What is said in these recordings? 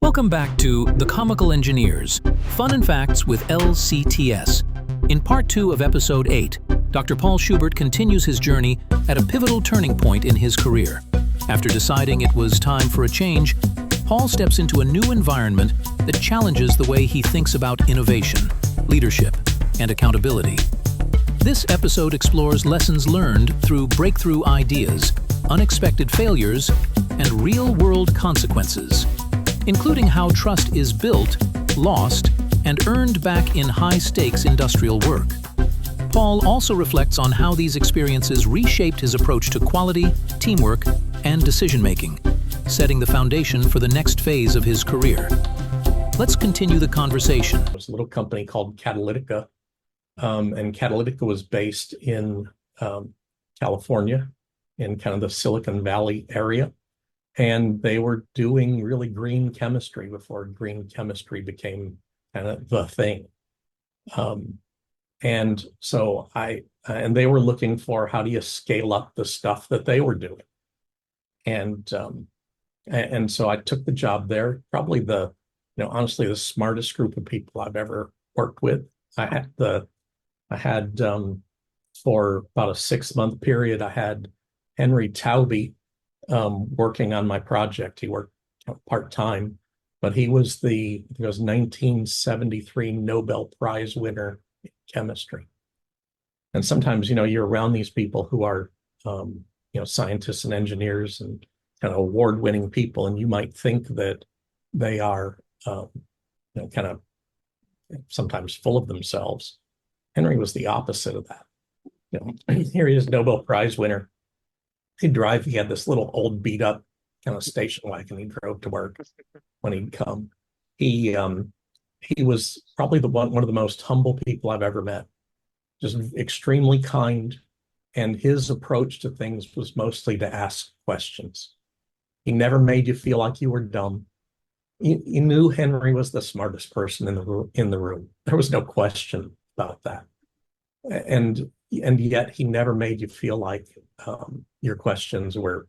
Welcome back to The Comical Engineers, Fun and Facts with LCTS. In Part 2 of Episode 8, Dr. Paul Schubert continues his journey at a pivotal turning point in his career. After deciding it was time for a change, Paul steps into a new environment that challenges the way he thinks about innovation, leadership, and accountability. This episode explores lessons learned through breakthrough ideas, unexpected failures, and real-world consequences, including how trust is built, lost, and earned back in high-stakes industrial work. Paul also reflects on how these experiences reshaped his approach to quality, teamwork, and decision-making, setting the foundation for the next phase of his career. Let's continue the conversation. There was a little company called Catalytica, and Catalytica was based in California, in kind of the Silicon Valley area. And they were doing really green chemistry before green chemistry became kind of the thing. And so and they were looking for, how do you scale up the stuff that they were doing? And so I took the job there, probably honestly, the smartest group of people I've ever worked with. I had for about a 6-month period, I had Henry Taubbe working on my project. He worked part-time, but he was the 1973 Nobel Prize winner in chemistry. And sometimes, you're around these people who are, scientists and engineers and kind of award-winning people, and you might think that they are, kind of sometimes full of themselves. Henry was the opposite of that. Here he is, Nobel Prize winner. He had this little old beat up kind of station wagon he drove to work when he'd come. He was probably one of the most humble people I've ever met, just extremely kind. And his approach to things was mostly to ask questions. He never made you feel like you were dumb. You knew Henry was the smartest person in the room. There was no question about that. And yet he never made you feel like your questions were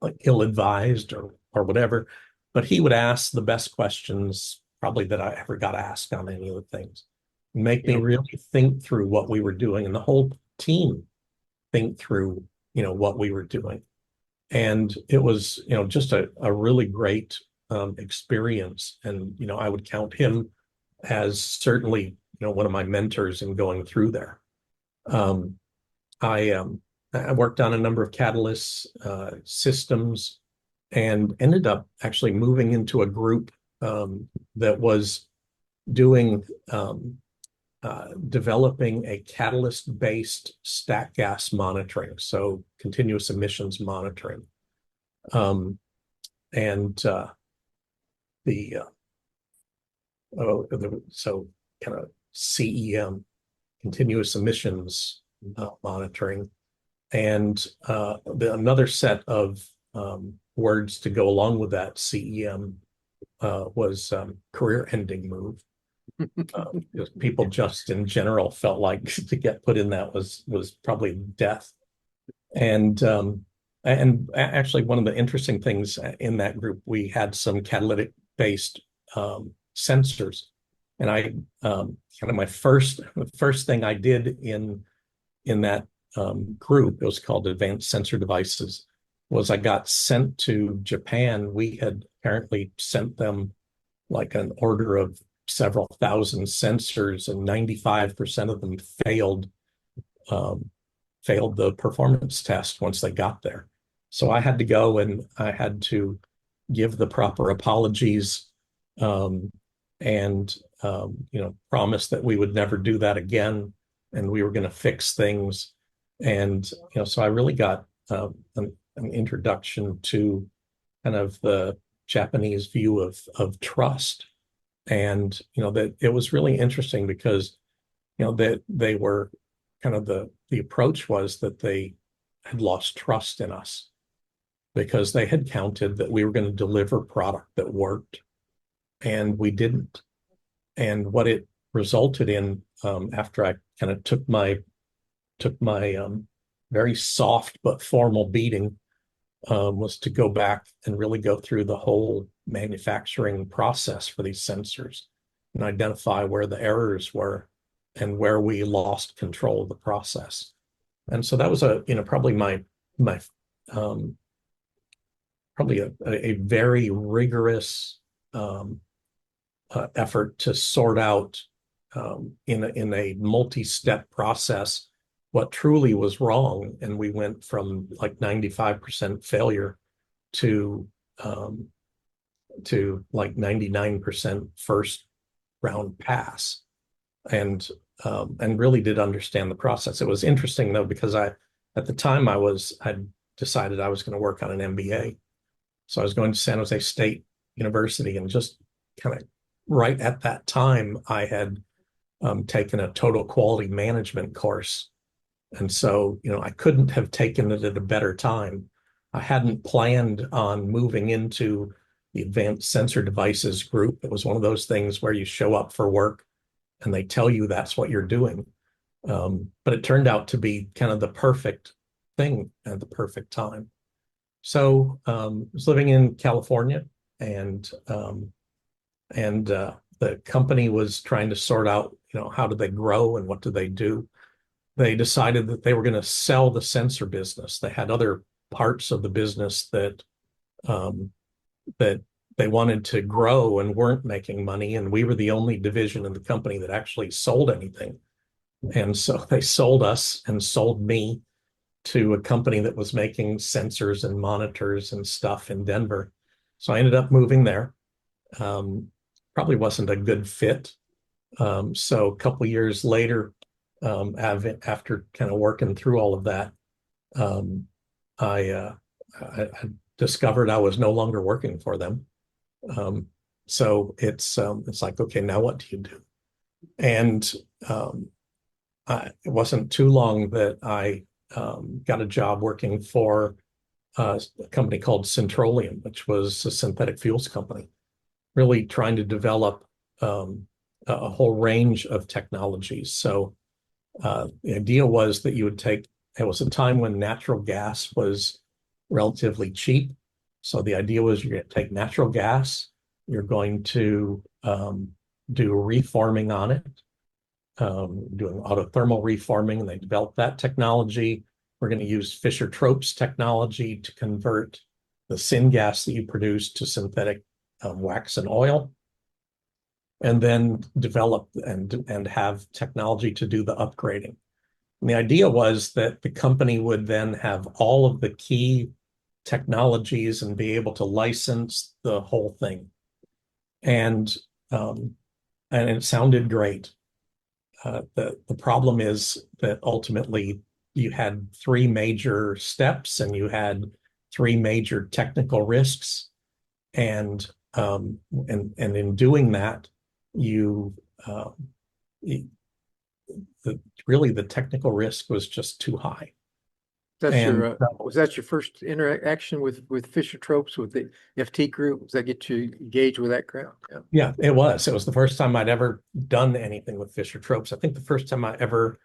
like ill-advised or whatever. But he would ask the best questions probably that I ever got asked on any of the things. Make me really think through what we were doing, and the whole team think through, what we were doing. And it was, just a really great experience. And, I would count him as certainly, one of my mentors in going through there. I worked on a number of catalyst systems and ended up actually moving into a group that was doing developing a catalyst-based stack gas monitoring, so continuous emissions monitoring. So kind of CEM, continuous emissions monitoring. And another set of words to go along with that CEM was career-ending move. People just in general felt like to get put in that was probably death. And actually, one of the interesting things in that group, we had some catalytic-based sensors. And I kind of the first thing I did in that group, it was called Advanced Sensor Devices, was I got sent to Japan. We had apparently sent them like an order of several thousand sensors, and 95% of them failed the performance test once they got there. So I had to go and I had to give the proper apologies and promise that we would never do that again, and we were going to fix things. And so I really got an introduction to kind of the Japanese view of trust. And that it was really interesting because that they were kind of the approach was that they had lost trust in us because they had counted that we were going to deliver product that worked, and we didn't. And what it resulted in, after I kind of took my very soft but formal beating, was to go back and really go through the whole manufacturing process for these sensors and identify where the errors were and where we lost control of the process. And so that was probably my probably a very rigorous effort to sort out in a multi-step process what truly was wrong. And we went from like 95% failure to like 99% first round pass, and really did understand the process. It was interesting though, because at the time I'd decided I was going to work on an MBA. So I was going to San Jose State University, and just kind of right at that time, I had taken a total quality management course. And so, I couldn't have taken it at a better time. I hadn't planned on moving into the advanced sensor devices group. It was one of those things where you show up for work and they tell you that's what you're doing. But it turned out to be kind of the perfect thing at the perfect time. So I was living in California, and the company was trying to sort out, how do they grow and what do they do? They decided that they were going to sell the sensor business. They had other parts of the business that they wanted to grow and weren't making money, and we were the only division in the company that actually sold anything. And so they sold us and sold me to a company that was making sensors and monitors and stuff in Denver. So I ended up moving there. Probably wasn't a good fit. So a couple of years later, after kind of working through all of that, I discovered I was no longer working for them. So it's like, okay, now what do you do? And it wasn't too long that I got a job working for a company called Centrolium, which was a synthetic fuels company, really trying to develop a whole range of technologies. So the idea was that you would take, it was a time when natural gas was relatively cheap. So the idea was you're going to take natural gas, you're going to do reforming on it, doing autothermal reforming, and they developed that technology. We're going to use Fischer-Tropsch technology to convert the syngas that you produce to synthetic wax and oil, and then develop and have technology to do the upgrading. And the idea was that the company would then have all of the key technologies and be able to license the whole thing. And it sounded great. The problem is that ultimately you had three major steps and you had three major technical risks. And in doing that, really the technical risk was just too high. Was that your first interaction with Fischer-Tropsch, with the FT group? Does that get you engaged with that crowd? Yeah, it was. It was the first time I'd ever done anything with Fischer-Tropsch. I think the first time I ever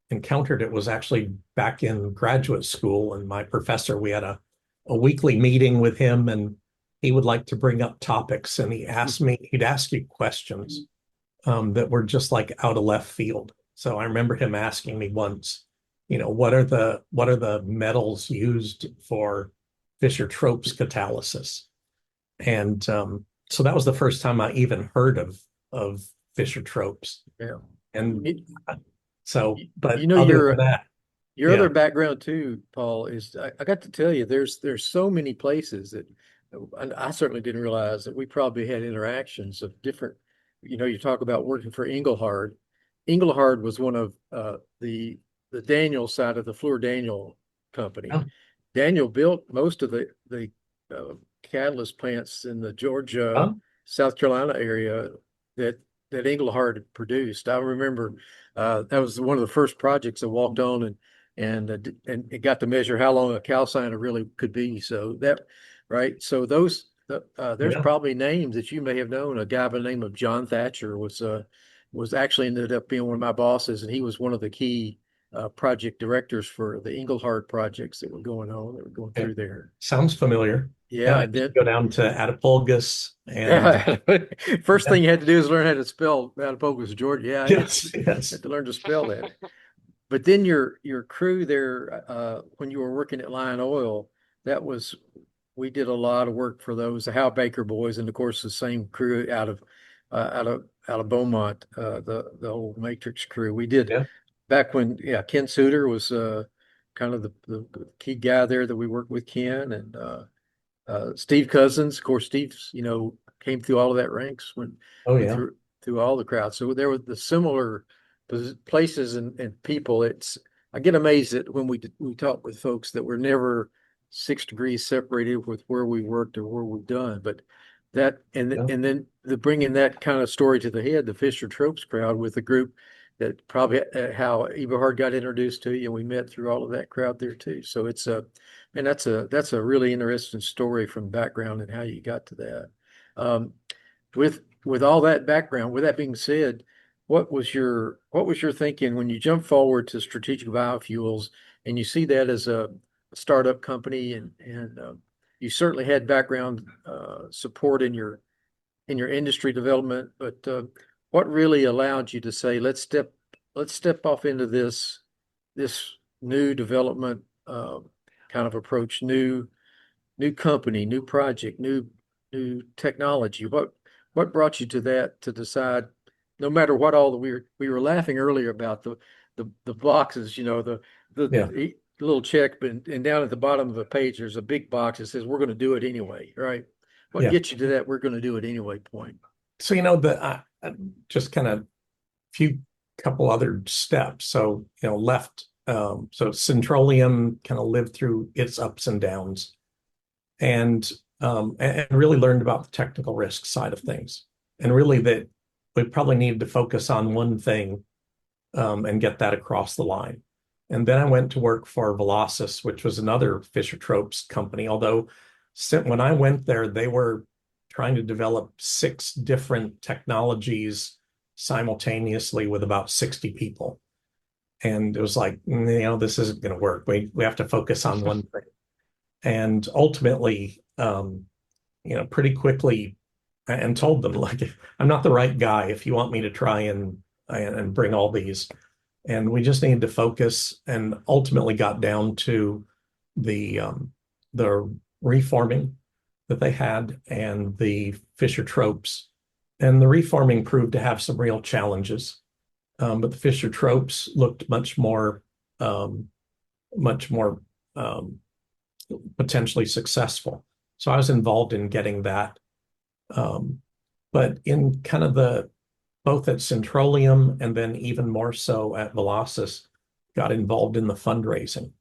encountered it was actually back in graduate school, and my professor, we had a weekly meeting with him, and he would like to bring up topics, and he'd ask you questions that were just like out of left field. So I remember him asking me once, what are the metals used for Fischer-Tropsch catalysis? And so that was the first time I even heard of Fischer-Tropsch. Yeah. And so, but your other background too, Paul, is I got to tell you, there's so many places that I certainly didn't realize that we probably had interactions of different, you talk about working for Engelhard. Engelhard was one of the Daniel side of the Fluor Daniel company. Oh. Daniel built most of the catalyst plants in the Georgia, South Carolina area that Engelhard had produced. I remember that was one of the first projects I walked on and it got to measure how long a calciner really could be. So that, right. So there's probably names that you may have known. A guy by the name of John Thatcher was actually ended up being one of my bosses, and he was one of the key project directors for the Engelhard projects that were going on, that were going through there. Sounds familiar. Yeah, I and did then go down to Adipolgus and first thing you had to do is learn how to spell Adipolgus, Georgia. Yeah, yes, you yes. had to learn to spell that. But then your crew there, when you were working at Lion Oil, we did a lot of work for those, the Hal Baker boys, and of course the same crew out of Beaumont, the old Matrix crew. We did back when, Ken Suter was kind of the key guy there that we worked with Ken, and Steve Cousins. Of course, Steve's, came through all of that ranks through all the crowds. So there were the similar places and people. I get amazed that when we talk with folks that were never 6 degrees separated with where we worked or where we've done, but that and then the bringing that kind of story to the head, the Fisher Tropes crowd with a group that probably how Eberhard got introduced to you, and we met through all of that crowd there too. So that's a really interesting story from background and how you got to that. With all that background, with that being said, what was your thinking when you jump forward to strategic biofuels and you see that as a startup company, and you certainly had background support in your industry development, but what really allowed you to say, let's step off into this new development kind of approach, new company, new project, new technology? What brought you to that, to decide, no matter what we were laughing earlier about the boxes, the little check, and down at the bottom of the page, there's a big box that says, we're going to do it anyway, right? What gets you to that, we're going to do it anyway point? So, just kind of couple other steps. So, left, so Centrolium kind of lived through its ups and downs, and really learned about the technical risk side of things, and really that we probably needed to focus on one thing and get that across the line. And then I went to work for Velocis, which was another Fisher Tropes company. Although when I went there, they were trying to develop 6 different technologies simultaneously with about 60 people. And it was like, this isn't going to work. We have to focus on one thing. And ultimately, pretty quickly, and told them, like, I'm not the right guy if you want me to try and bring all these. And we just needed to focus, and ultimately got down to the reforming that they had and the Fisher Tropes. And the reforming proved to have some real challenges, but the Fisher Tropes looked much more potentially successful. So I was involved in getting that, but in kind of both at Centrolium and then even more so at Velocis, got involved in the fundraising.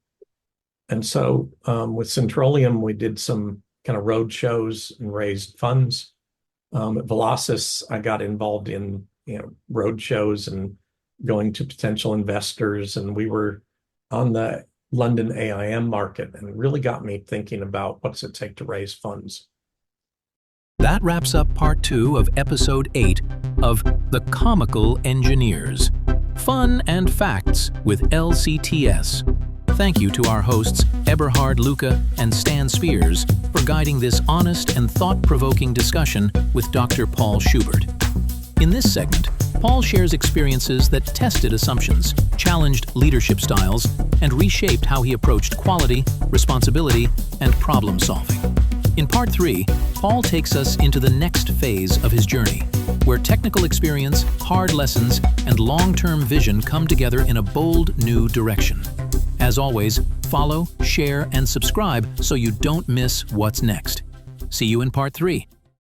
And so with Centrolium, we did some kind of road shows and raised funds. At Velocis, I got involved in road shows and going to potential investors, and we were on the London AIM market, and it really got me thinking about what's it take to raise funds. That wraps up part 2 of episode 8 of The Comical Engineers. Fun and Facts with LCTS. Thank you to our hosts, Eberhard, Lucke, and Stan Spears, for guiding this honest and thought-provoking discussion with Dr. Paul Schubert. In this segment, Paul shares experiences that tested assumptions, challenged leadership styles, and reshaped how he approached quality, responsibility, and problem-solving. In part 3, Paul takes us into the next phase of his journey, where technical experience, hard lessons, and long-term vision come together in a bold new direction. As always, follow, share, and subscribe so you don't miss what's next. See you in part 3.